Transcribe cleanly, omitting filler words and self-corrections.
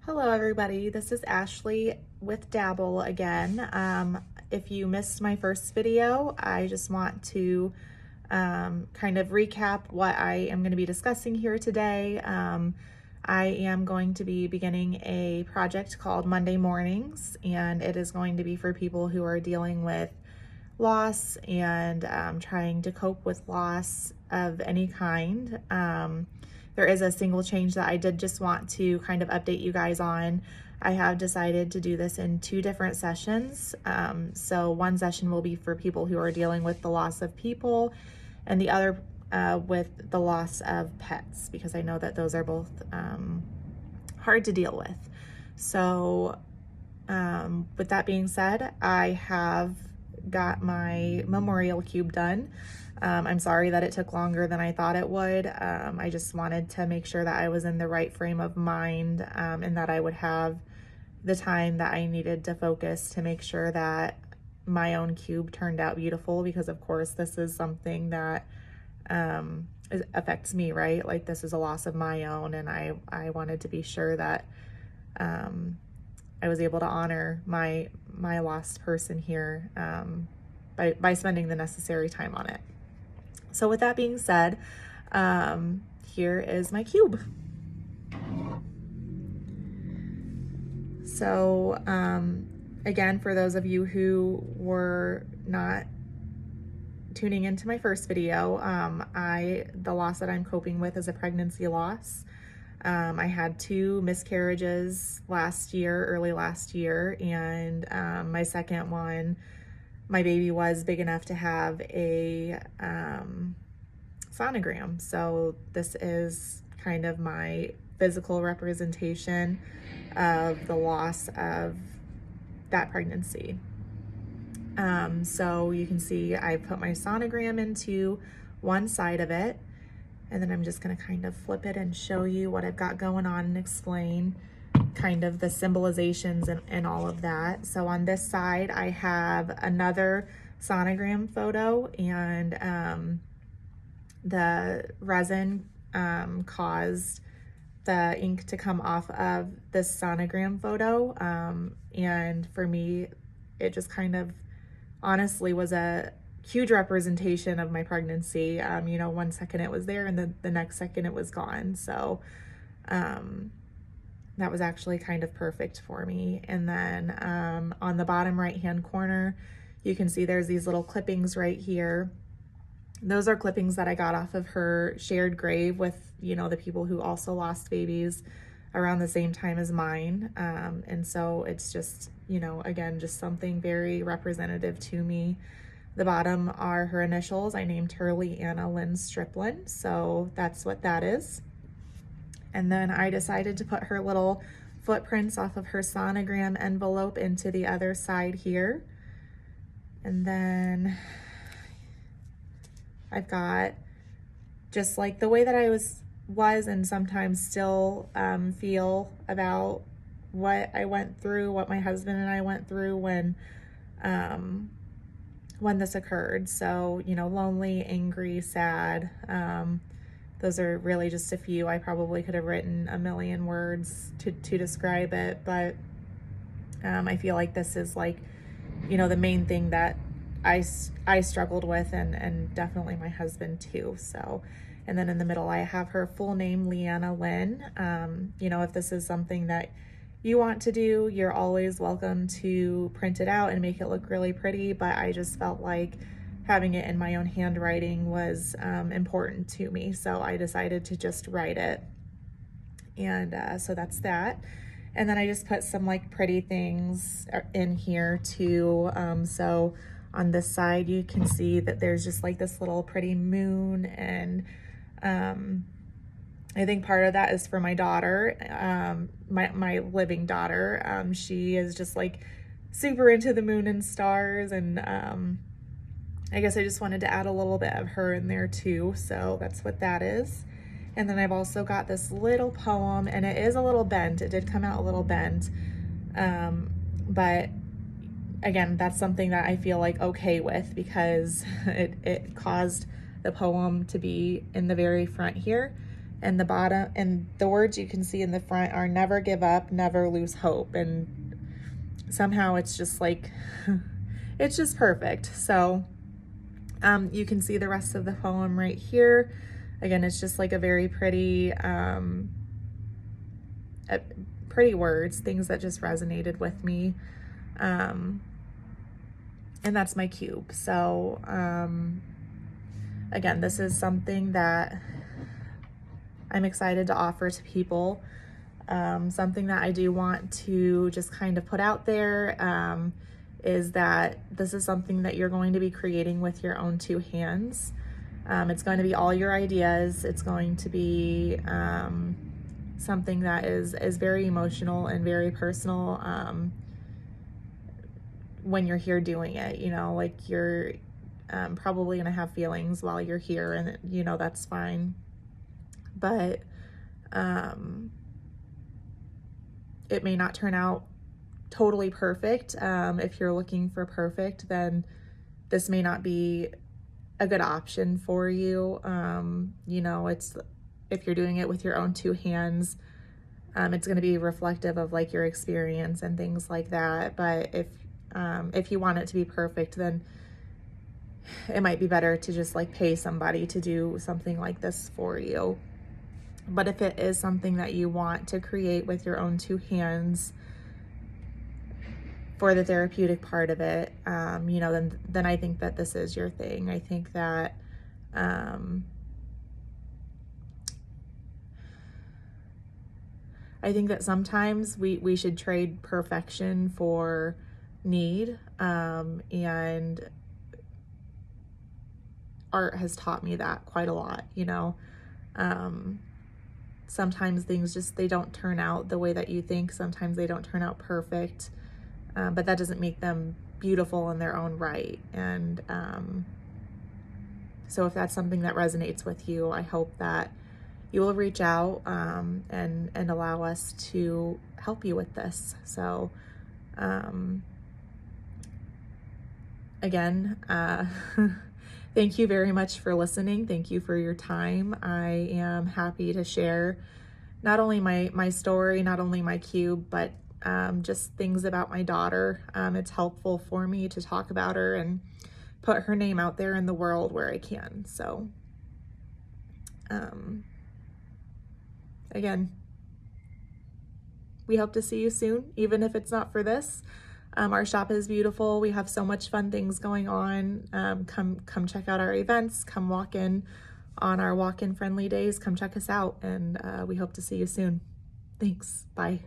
Hello everybody, this is Ashley with Dabble again. If you missed my first video, I just want to kind of recap what I am going to be discussing here today. I am going to be beginning a project called Monday Mornings, and it is going to be for people who are dealing with loss and trying to cope with loss of any kind. There is a single change that I did just want to kind of update you guys on. I have decided to do this in 2 different sessions. So one session will be for people who are dealing with the loss of people, and the other with the loss of pets, because I know that those are both hard to deal with. So with that being said, I have got my memorial cube done. I'm sorry that it took longer than I thought it would. I just wanted to make sure that I was in the right frame of mind, and that I would have the time that I needed to focus to make sure that my own cube turned out beautiful, because of course this is something that affects me, right? Like, this is a loss of my own, and I wanted to be sure that I was able to honor my lost person here by spending the necessary time on it. So with that being said, here is my cube. So again, for those of you who were not tuning into my first video, the loss that I'm coping with is a pregnancy loss. I had 2 miscarriages early last year, and my second one, my baby was big enough to have a sonogram. So this is kind of my physical representation of the loss of that pregnancy. So you can see I put my sonogram into one side of it, and then I'm just going to kind of flip it and show you what I've got going on and explain kind of the symbolizations and all of that. So on this side, I have another sonogram photo, and the resin caused the ink to come off of this sonogram photo. And for me, it just kind of honestly was a huge representation of my pregnancy. You know, one second it was there, and the next second it was gone. So that was actually kind of perfect for me. And then on the bottom right hand corner, you can see there's these little clippings right here. Those are clippings that I got off of her shared grave with, you know, the people who also lost babies around the same time as mine. And so it's just, you know, again, just something very representative to me. The bottom are her initials. I named her Leanna Lynn Striplin, so that's what that is. And then I decided to put her little footprints off of her sonogram envelope into the other side here. And then I've got just like the way that I was and sometimes still feel about what I went through, what my husband and I went through when this occurred. So, you know, lonely, angry, sad. Those are really just a few. I probably could have written a million words to describe it, but I feel like this is like, you know, the main thing that I struggled with, and definitely my husband too. So, and then in the middle, I have her full name, Leanna Lynn. You know, if this is something that you want to do, you're always welcome to print it out and make it look really pretty, but I just felt like having it in my own handwriting was important to me, so I decided to just write it. And so that's that. And then I just put some like pretty things in here too. So on this side, you can see that there's just like this little pretty moon, and I think part of that is for my daughter, my living daughter. She is just like super into the moon and stars, and I guess I just wanted to add a little bit of her in there too. So that's what that is. And then I've also got this little poem, and it is a little bent. It did come out a little bent. But again, that's something that I feel like okay with, because it caused the poem to be in the very front here. And the bottom, and the words you can see in the front are never give up, never lose hope. And somehow it's just like, it's just perfect. So you can see the rest of the poem right here. Again, it's just like a very pretty, pretty words, things that just resonated with me. And that's my cube. So again, this is something that I'm excited to offer to people. Something that I do want to just kind of put out there is that this is something that you're going to be creating with your own two hands. It's going to be all your ideas. It's going to be something that is very emotional and very personal when you're here doing it. You know, like you're probably gonna have feelings while you're here, and you know, that's fine. But it may not turn out totally perfect. If you're looking for perfect, then this may not be a good option for you. You know, it's, if you're doing it with your own two hands, it's going to be reflective of like your experience and things like that. But if you want it to be perfect, then it might be better to just like pay somebody to do something like this for you. But if it is something that you want to create with your own two hands for the therapeutic part of it, you know, then I think that this is your thing. I think that sometimes we should trade perfection for need, and art has taught me that quite a lot, you know. Sometimes things just, they don't turn out the way that you think. Sometimes they don't turn out perfect, but that doesn't make them beautiful in their own right. And so if that's something that resonates with you, I hope that you will reach out and allow us to help you with this. So again, thank you very much for listening. Thank you for your time. I am happy to share not only my story, not only my cube, but just things about my daughter. It's helpful for me to talk about her and put her name out there in the world where I can. So again, we hope to see you soon, even if it's not for this. Our shop is beautiful. We have so much fun things going on. Come check out our events. Come walk in on our walk-in friendly days. Come check us out, and we hope to see you soon. Thanks. Bye.